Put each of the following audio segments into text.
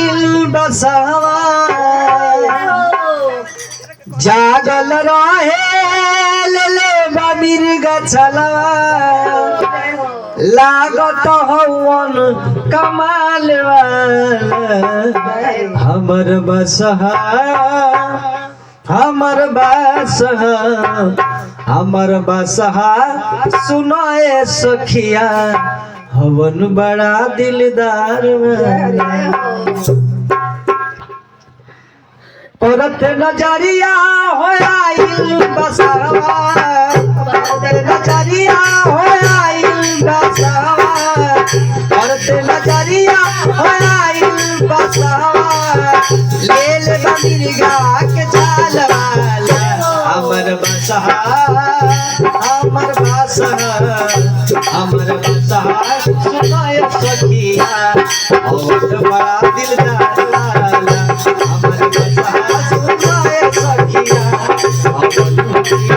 आइल बसवा जागल रहे ले मिर्ग छलवा लागत हवन कमाल वाला हमर बसहा सुनाए सखिया हवन बड़ा दिलदार औरत नजरिया हो आइल बसवा नजरिया हो आइल बसवा औरत नजरिया हो आइल बसवा लेल मिर्गा के चाल वाला हमर बसहा सुनाए सखिया और बड़ा दिलदार वाला हमर बसहा सुनाए सखिया और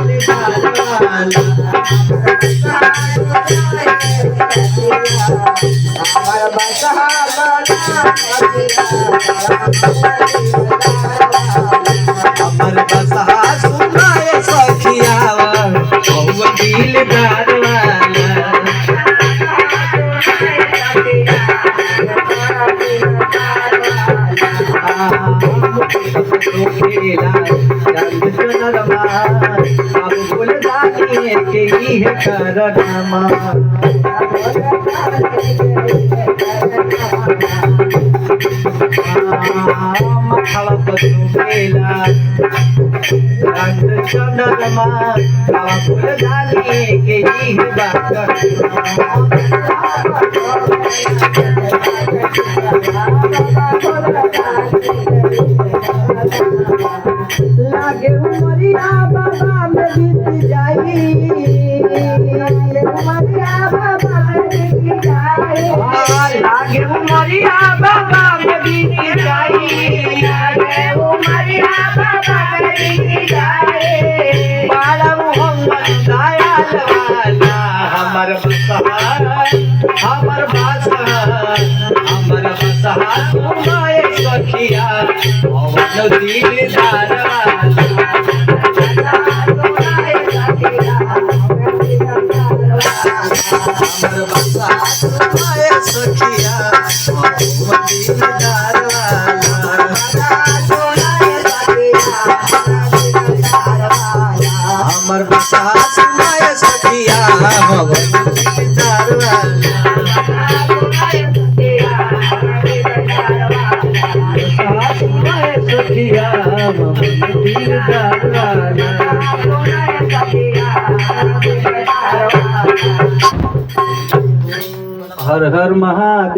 दिलदार वाला हमर बसहा हमर बसहा सुनाए सखिया और दिलदार वाला अब भूल जाने के ही है करनमा मखला पसुकेला चंद्रमा अब भूल जाने के ही है बात लागे उमरिया बाबा में बीत जाई उमरिया बाबा में बीत जाई लागे उमरिया बाबा में बीत जाई लागे उमरिया बाबा में बीत जाई बाला मोहम्मद दयाल वाला हमर बसहा सुनाए सखिया और दिलदार वाला हमर बसहा सुनाए सखिया और दिलदार वाला हमर बसहा सुनाए सखिया और दिलदार वाला हर हर महादेव।